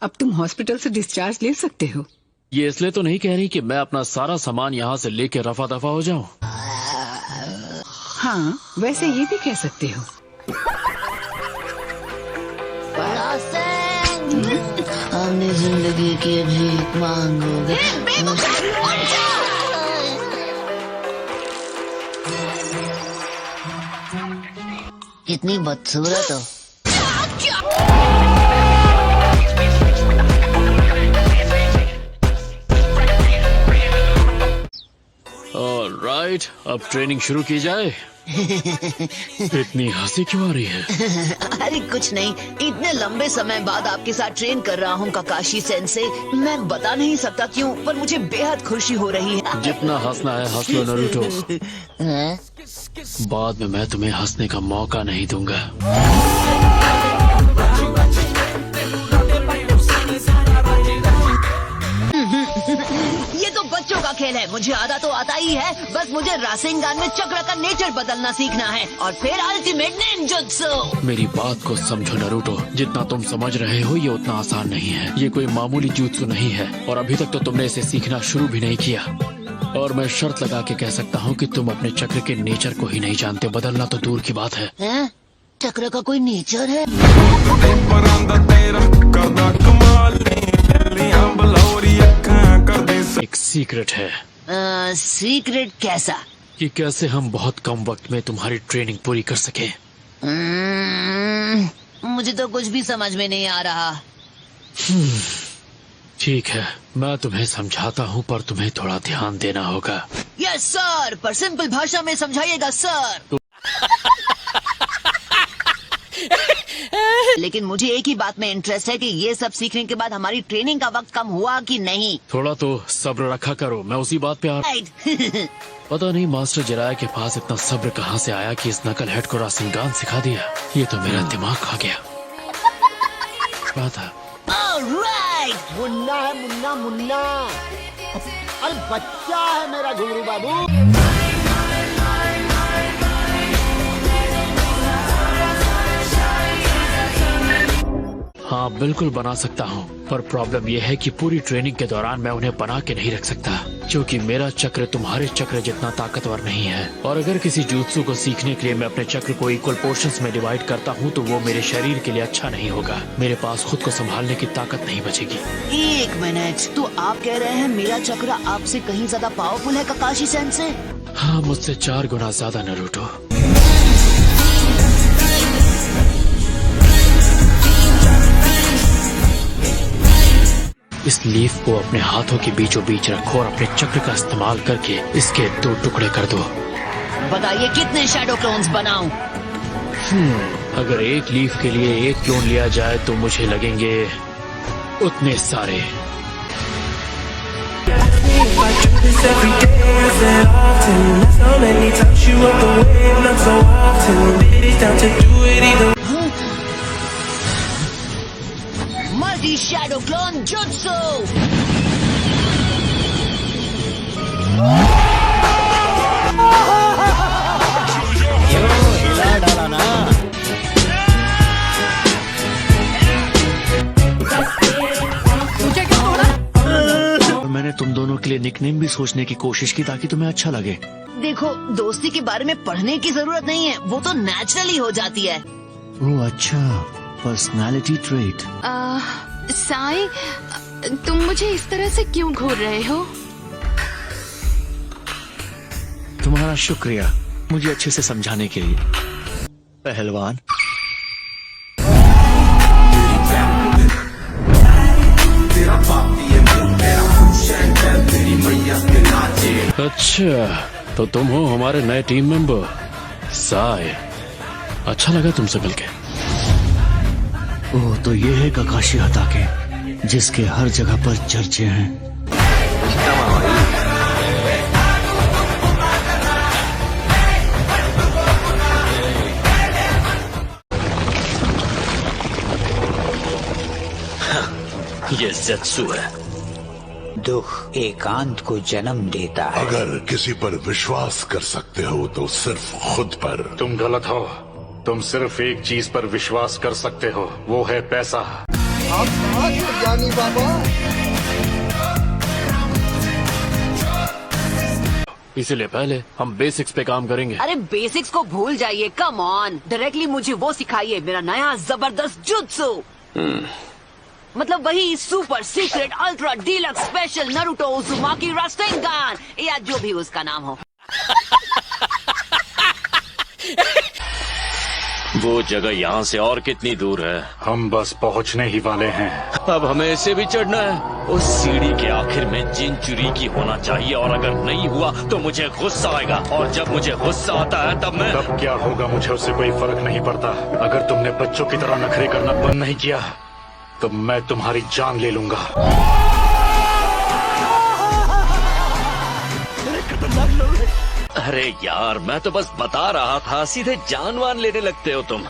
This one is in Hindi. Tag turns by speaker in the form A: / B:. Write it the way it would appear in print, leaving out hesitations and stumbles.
A: अब तुम हॉस्पिटल से डिस्चार्ज ले सकते हो।
B: ये इसलिए तो नहीं कह रही कि मैं अपना सारा सामान यहाँ से लेके रफा दफा हो जाऊँ।
A: हाँ, वैसे ये भी कह सकते हो।
C: हमने जिंदगी की भीख मांगोगे। कितनी बदसूरत हो।
B: ऑलराइट, अब ट्रेनिंग शुरू की जाए। इतनी हंसी क्यों आ रही है?
C: अरे कुछ नहीं, इतने लंबे समय बाद आपके साथ ट्रेन कर रहा हूँ काकाशी सेंसे। मैं बता नहीं सकता क्यों, पर मुझे बेहद खुशी हो रही है।
B: जितना हंसना है हंस लो नरूटो।
C: हैं?
B: बाद में मैं तुम्हें हंसने का मौका नहीं दूंगा।
C: ये तो बच्चों का खेल है, मुझे आधा तो आता ही है। बस मुझे रासेंगान में चक्र का नेचर बदलना सीखना है और फिर अल्टीमेट निंजुत्सु।
B: मेरी बात को समझो नरूटो, जितना तुम समझ रहे हो ये उतना आसान नहीं है। ये कोई मामूली jutsu नहीं है और अभी तक तो तुमने इसे सीखना शुरू भी नहीं किया। और मैं शर्त लगा के कह सकता हूँ कि तुम अपने चक्र के नेचर को ही नहीं जानते। बदलना तो दूर की बात है।
C: हैं? चक्र का कोई नेचर है?
B: एक सीक्रेट है।
C: सीक्रेट कैसा?
B: कि कैसे हम बहुत कम वक्त में तुम्हारी ट्रेनिंग पूरी कर सके।
C: मुझे तो कुछ भी समझ में नहीं आ रहा।
B: ठीक है, मैं तुम्हें समझाता हूँ, पर तुम्हें थोड़ा ध्यान देना होगा।
C: यस सर, पर सिंपल भाषा में समझाइएगा सर। लेकिन मुझे एक ही बात में इंटरेस्ट है कि ये सब सीखने के बाद हमारी ट्रेनिंग का वक्त कम हुआ कि नहीं।
B: थोड़ा तो सब्र रखा करो, मैं उसी बात पे आ रहा। पता नहीं मास्टर जिराया के पास इतना सब्र कहाँ से आया कि इस नकल हेड को रासेंगान सिखा दिया। ये तो मेरा दिमाग खा गया। क्या था?
C: ऑलराइट।
D: मुन्ना है, मुन्ना मुन्ना। अरे बच्चा है मेरा घुंगरू बाबू।
B: हाँ बिल्कुल बना सकता हूँ, पर प्रॉब्लम यह है कि पूरी ट्रेनिंग के दौरान मैं उन्हें बना के नहीं रख सकता, क्योंकि मेरा चक्र तुम्हारे चक्र जितना ताकतवर नहीं है। और अगर किसी जुत्सु को सीखने के लिए मैं अपने चक्र को इक्वल पोर्शंस में डिवाइड करता हूँ तो वो मेरे शरीर के लिए अच्छा नहीं होगा। मेरे पास खुद को संभालने की ताकत नहीं बचेगी।
C: एक मिनट, तो आप कह रहे हैं मेरा चक्र आपसे कहीं ज्यादा पावरफुल है काकाशी सेंसे?
B: हाँ, मुझसे 4 गुना ज्यादा नरूटो। इस लीफ को अपने हाथों के बीचों बीच रखो और अपने चक्र का इस्तेमाल करके इसके 2 टुकड़े कर दो।
C: बताइए कितने शैडो क्लोन्स बनाऊं?
B: अगर एक लीफ के लिए 1 क्लोन लिया जाए तो मुझे लगेंगे उतने सारे।
C: Multi shadow clone jutsu.
D: हिला डाला ना।
B: और मैंने तुम दोनों के लिए निकनेम भी सोचने की कोशिश की ताकि तुम्हें अच्छा लगे।
C: देखो, दोस्ती के बारे में पढ़ने की जरूरत नहीं है, वो तो नेचुरली हो जाती है।
B: ओह अच्छा, पर्सनालिटी ट्रेट।
E: साई, तुम मुझे इस तरह से क्यों घूर रहे हो?
B: तुम्हारा शुक्रिया मुझे अच्छे से समझाने के लिए, पहलवान। अच्छा, तो तुम हो हमारे नए टीम मेंबर साई। अच्छा लगा तुमसे मिलके। ओह, तो ये है काकाशी हताके, जिसके हर जगह पर चर्चे हैं। ये ज़ेत्सु है।
F: दुख एकांत को जन्म देता है।
G: अगर किसी पर विश्वास कर सकते हो तो सिर्फ खुद पर।
H: तुम गलत हो। तुम सिर्फ एक चीज पर विश्वास कर सकते हो, वो है पैसा।
D: जानी बाबा।
B: इसीलिए पहले हम बेसिक्स पे काम करेंगे।
C: अरे बेसिक्स को भूल जाइए, कम ऑन। डायरेक्टली मुझे वो सिखाइए, मेरा नया जबरदस्त जुत्सु। मतलब वही super secret ultra deluxe special Naruto Uzumaki Rasengan, या जो भी उसका नाम हो।
H: वो जगह यहाँ से और कितनी दूर है?
I: हम बस पहुंचने ही वाले हैं।
H: अब हमें इसे भी चढ़ना है। उस सीढ़ी के आखिर में जिनचुरी की होना चाहिए, और अगर नहीं हुआ तो मुझे गुस्सा आएगा, और जब मुझे गुस्सा आता है तब मैं
I: तब क्या होगा मुझे उससे कोई फर्क नहीं पड़ता। अगर तुमने बच्चों की तरह नखरे करना बंद नहीं किया तो मैं तुम्हारी जान ले लूंगा।
H: अरे यार, मैं तो बस बता रहा था, सीधे जानवान लेने लगते हो तुम।